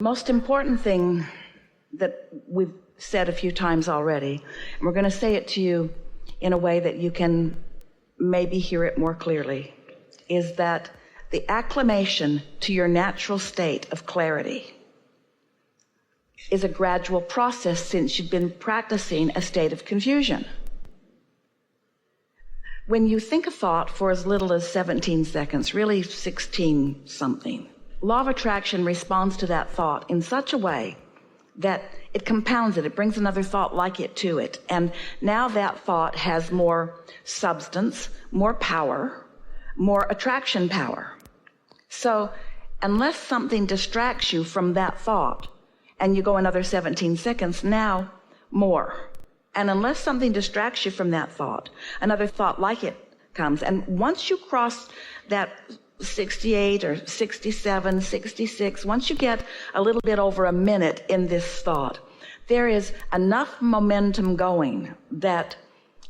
Most important thing that we've said a few times already, and we're going to say it to you in a way that you can maybe hear it more clearly, is that the acclimation to your natural state of clarity is a gradual process since you've been practicing a state of confusion. When you think a thought for as little as 17 seconds, really 16 something, law of attraction responds to that thought in such a way that it compounds it. It brings another thought like it to it. And now that thought has more substance, more power, more attraction power. So unless something distracts you from that thought and you go another 17 seconds, now more. And unless something distracts you from that thought, another thought like it comes. And once you cross that 68 or 67, 66, once you get a little bit over a minute in this thought, there is enough momentum going that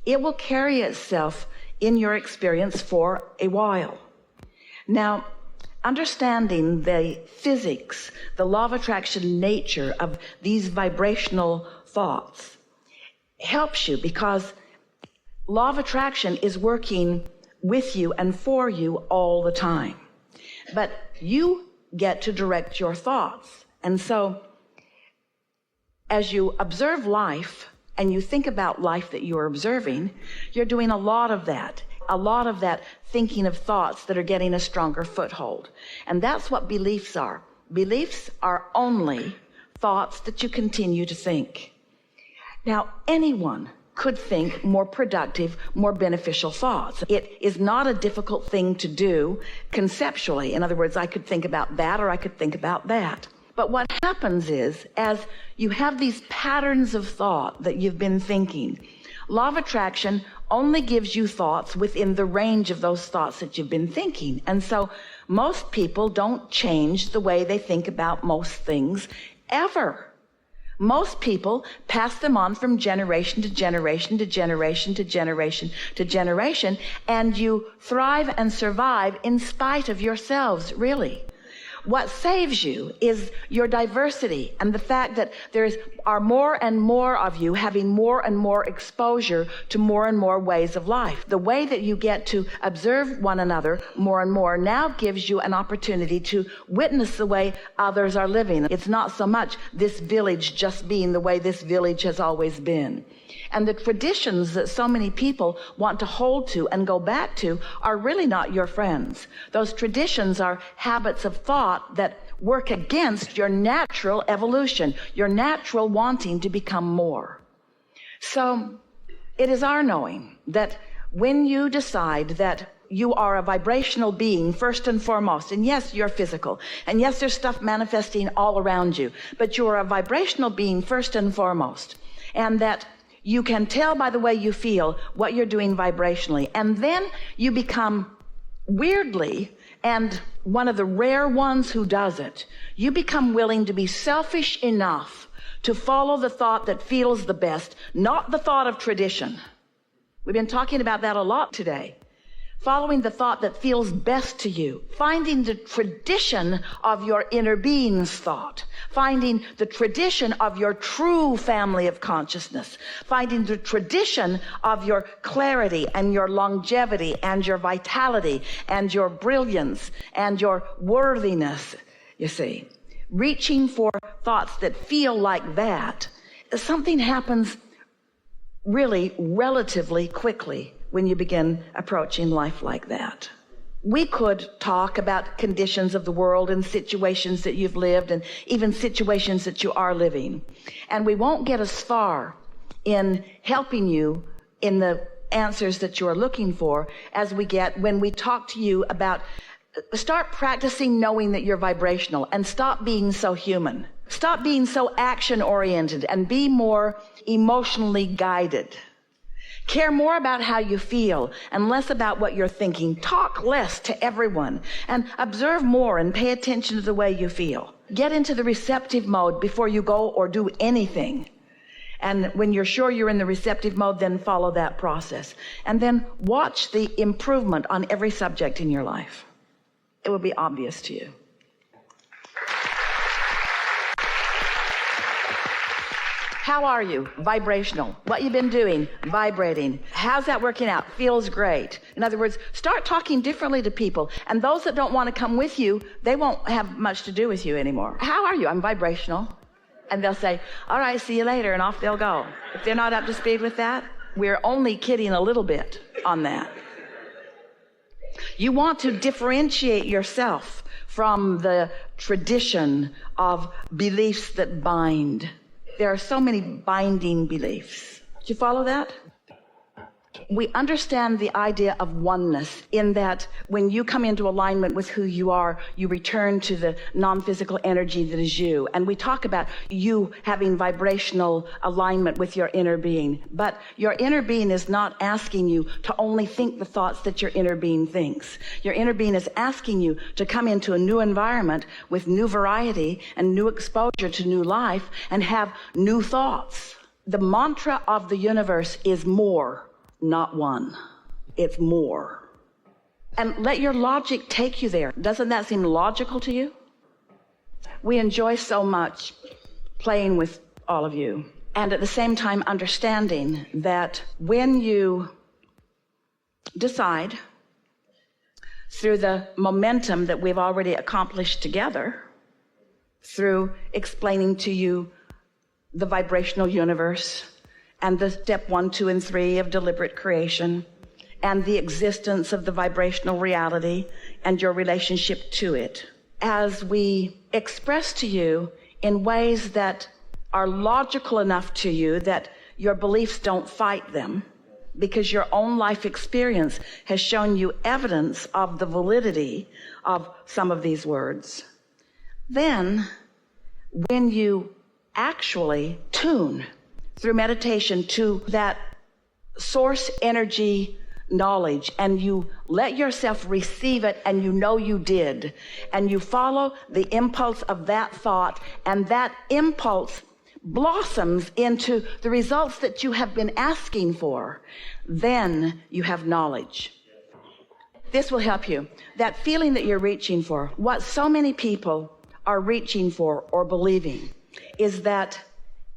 it will carry itself in your experience for a while. Now, understanding the physics, the law of attraction nature of these vibrational thoughts helps you, because law of attraction is working with you and for you all the time. But you get to direct your thoughts. And so as you observe life and you think about life that you're observing, you're doing a lot of that thinking of thoughts that are getting a stronger foothold. And that's what beliefs are. Beliefs are only thoughts that you continue to think. Now, anyone could think more productive, more beneficial thoughts. It is not a difficult thing to do conceptually. In other words, I could think about that or I could think about that. But what happens is, as you have these patterns of thought that you've been thinking, law of attraction only gives you thoughts within the range of those thoughts that you've been thinking. And so most people don't change the way they think about most things ever. Most people pass them on from generation to generation to generation to generation to generation, and you thrive and survive in spite of yourselves, really. What saves you is your diversity and the fact that there are more and more of you having more and more exposure to more and more ways of life. The way that you get to observe one another more and more now gives you an opportunity to witness the way others are living. It's not so much this village just being the way this village has always been. And the traditions that so many people want to hold to and go back to are really not your friends. Those traditions are habits of thought that work against your natural evolution, your natural wanting to become more. So it is our knowing that when you decide that you are a vibrational being first and foremost, and yes, you're physical, and yes, there's stuff manifesting all around you, but you are a vibrational being first and foremost, and that you can tell by the way you feel what you're doing vibrationally. And then you become, weirdly, and one of the rare ones who does it, you become willing to be selfish enough to follow the thought that feels the best, not the thought of tradition. We've been talking about that a lot today. Following the thought that feels best to you, finding the tradition of your inner being's thought, finding the tradition of your true family of consciousness, finding the tradition of your clarity and your longevity and your vitality and your brilliance and your worthiness, you see. Reaching for thoughts that feel like that, something happens really relatively quickly when you begin approaching life like that. We could talk about conditions of the world and situations that you've lived and even situations that you are living. And we won't get as far in helping you in the answers that you are looking for as we get when we talk to you about start practicing knowing that you're vibrational and stop being so human. Stop being so action-oriented and be more emotionally guided. Care more about how you feel and less about what you're thinking. Talk less to everyone and observe more and pay attention to the way you feel. Get into the receptive mode before you go or do anything. And when you're sure you're in the receptive mode, then follow that process. And then watch the improvement on every subject in your life. It will be obvious to you. How are you? Vibrational. What you been doing? Vibrating. How's that working out? Feels great. In other words, start talking differently to people. And those that don't want to come with you, they won't have much to do with you anymore. How are you? I'm vibrational. And they'll say, all right, see you later, and off they'll go. If they're not up to speed with that, we're only kidding a little bit on that. You want to differentiate yourself from the tradition of beliefs that bind. There are so many binding beliefs. Do you follow that? We understand the idea of oneness in that when you come into alignment with who you are, you return to the non-physical energy that is you. And we talk about you having vibrational alignment with your inner being. But your inner being is not asking you to only think the thoughts that your inner being thinks. Your inner being is asking you to come into a new environment with new variety and new exposure to new life and have new thoughts. The mantra of the universe is more. Not one. It's more. And let your logic take you there. Doesn't that seem logical to you? We enjoy so much playing with all of you. And at the same time, understanding that when you decide through the momentum that we've already accomplished together, through explaining to you the vibrational universe, and the step 1, 2, and 3 of deliberate creation, and the existence of the vibrational reality and your relationship to it. As we express to you in ways that are logical enough to you that your beliefs don't fight them, because your own life experience has shown you evidence of the validity of some of these words, then when you actually tune through meditation to that source energy knowledge, and you let yourself receive it, and you know you did, and you follow the impulse of that thought, and that impulse blossoms into the results that you have been asking for, then you have knowledge. This will help you. That feeling that you're reaching for, what so many people are reaching for or believing, is that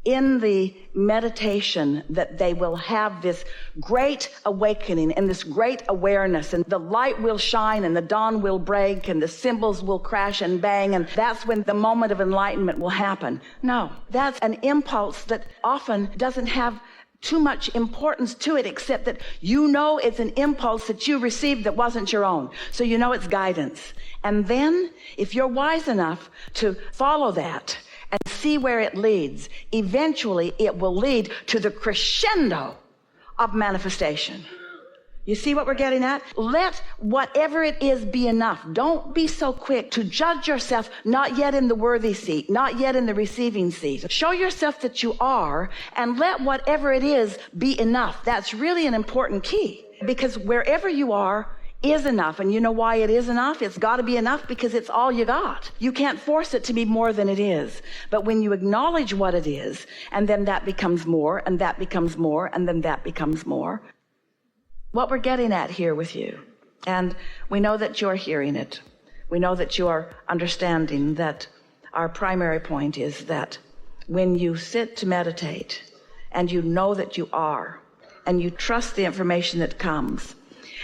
in the meditation that they will have this great awakening and this great awareness, and the light will shine and the dawn will break and the cymbals will crash and bang, and that's when the moment of enlightenment will happen. No, that's an impulse that often doesn't have too much importance to it, except that you know it's an impulse that you received that wasn't your own. So you know it's guidance. And then if you're wise enough to follow that and see where it leads, eventually it will lead to the crescendo of manifestation. You see what we're getting at? Let whatever it is be enough. Don't be so quick to judge yourself not yet in the worthy seat, not yet in the receiving seat. Show yourself that you are, and let whatever it is be enough. That's really an important key, because wherever you are is enough. And you know why it is enough? It's got to be enough because it's all you got. You can't force it to be more than it is. But when you acknowledge what it is, and then that becomes more, and that becomes more, and then that becomes more. What we're getting at here with you, and we know that you're hearing it. We know that you are understanding that our primary point is that when you sit to meditate and you know that you are, and you trust the information that comes,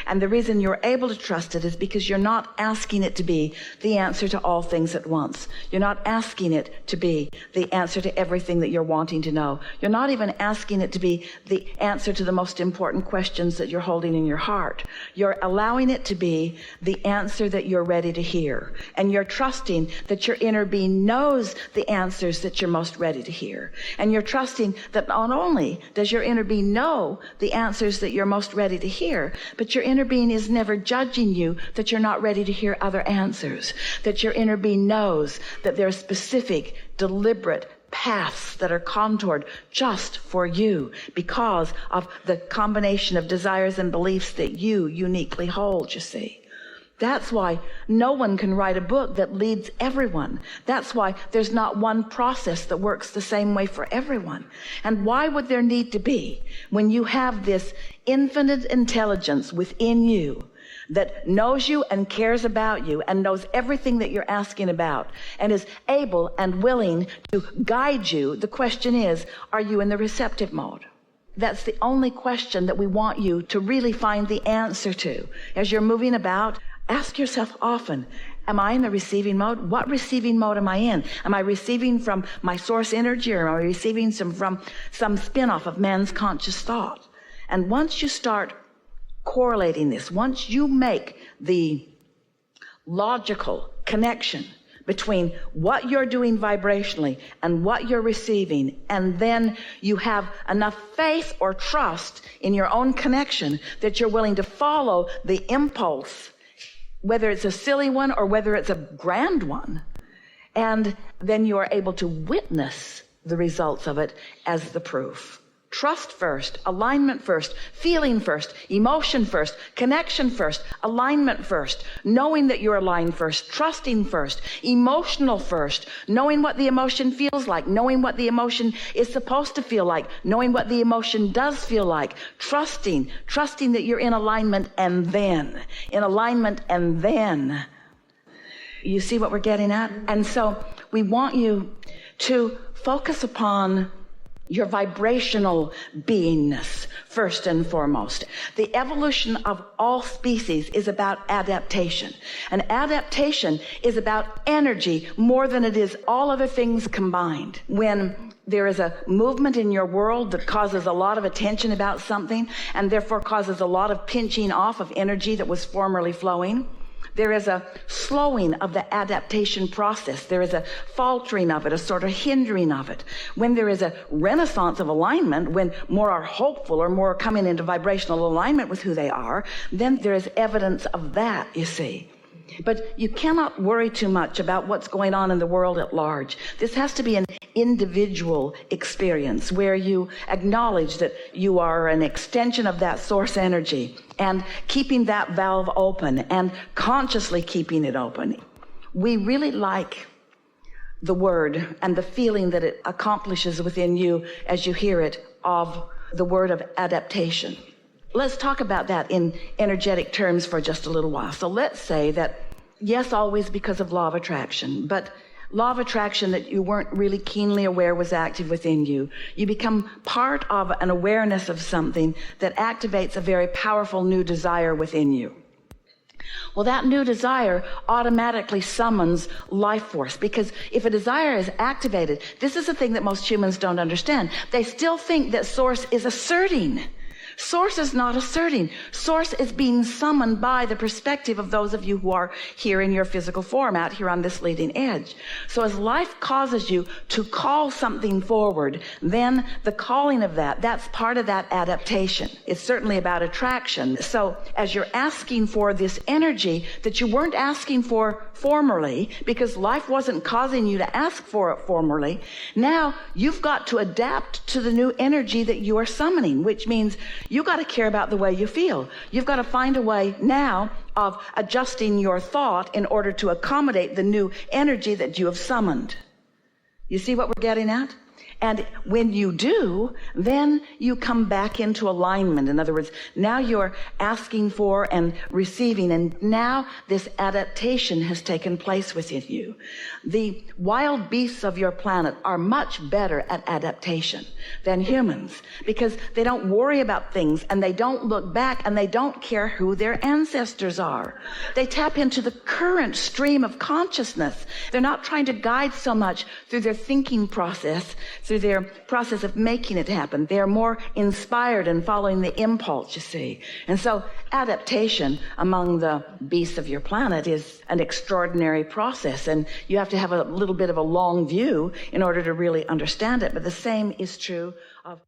and the reason you're able to trust it is because you're not asking it to be the answer to all things at once. You're not asking it to be the answer to everything that you're wanting to know. You're not even asking it to be the answer to the most important questions that you're holding in your heart. You're allowing it to be the answer that you're ready to hear. And you're trusting that your inner being knows the answers that you're most ready to hear. And you're trusting that not only does your inner being know the answers that you're most ready to hear, but your inner being is never judging you that you're not ready to hear other answers, that your inner being knows that there are specific, deliberate paths that are contoured just for you because of the combination of desires and beliefs that you uniquely hold, you see. That's why no one can write a book that leads everyone. That's why there's not one process that works the same way for everyone. And why would there need to be when you have this infinite intelligence within you that knows you and cares about you and knows everything that you're asking about and is able and willing to guide you. The question is, are you in the receptive mode? That's the only question that we want you to really find the answer to. As you're moving about, ask yourself often, am I in the receiving mode? What receiving mode am I in? Am I receiving from my source energy, or am I receiving from some spin-off of man's conscious thought? And once you start correlating this, once you make the logical connection between what you're doing vibrationally and what you're receiving, and then you have enough faith or trust in your own connection that you're willing to follow the impulse, whether it's a silly one or whether it's a grand one, and then you are able to witness the results of it as the proof. Trust first, alignment first, feeling first, emotion first, connection first, alignment first, knowing that you're aligned first, trusting first, emotional first, knowing what the emotion feels like, knowing what the emotion is supposed to feel like, knowing what the emotion does feel like, trusting that you're in alignment, and then, in alignment, and then. You see what we're getting at? And so we want you to focus upon your vibrational beingness first and foremost. The evolution of all species is about adaptation. And adaptation is about energy more than it is all other things combined. When there is a movement in your world that causes a lot of attention about something and therefore causes a lot of pinching off of energy that was formerly flowing, there is a slowing of the adaptation process. There is a faltering of it, a sort of hindering of it. When there is a renaissance of alignment, when more are hopeful or more are coming into vibrational alignment with who they are, then there is evidence of that, you see. But you cannot worry too much about what's going on in the world at large. This has to be an individual experience where you acknowledge that you are an extension of that source energy, and keeping that valve open and consciously keeping it open. We really like the word and the feeling that it accomplishes within you as you hear it, of the word of adaptation. Let's talk about that in energetic terms for just a little while. So let's say that, yes, always because of law of attraction, but law of attraction that you weren't really keenly aware was active within you. You become part of an awareness of something that activates a very powerful new desire within you. Well, that new desire automatically summons life force, because if a desire is activated, this is the thing that most humans don't understand. They still think that source is asserting. Source is not asserting. Source is being summoned by the perspective of those of you who are here in your physical form, out here on this leading edge. So as life causes you to call something forward, then the calling of that's part of that adaptation. It's certainly about attraction. So as you're asking for this energy that you weren't asking for formerly, because life wasn't causing you to ask for it formerly, now you've got to adapt to the new energy that you are summoning, which means you got to care about the way you feel. You've got to find a way now of adjusting your thought in order to accommodate the new energy that you have summoned. You see what we're getting at? And when you do, then you come back into alignment. In other words, now you're asking for and receiving, and now this adaptation has taken place within you. The wild beasts of your planet are much better at adaptation than humans, because they don't worry about things, and they don't look back, and they don't care who their ancestors are. They tap into the current stream of consciousness. They're not trying to guide so much through their thinking process, through their process of making it happen. They are more inspired and following the impulse, you see. And so adaptation among the beasts of your planet is an extraordinary process, and you have to have a little bit of a long view in order to really understand it. But the same is true of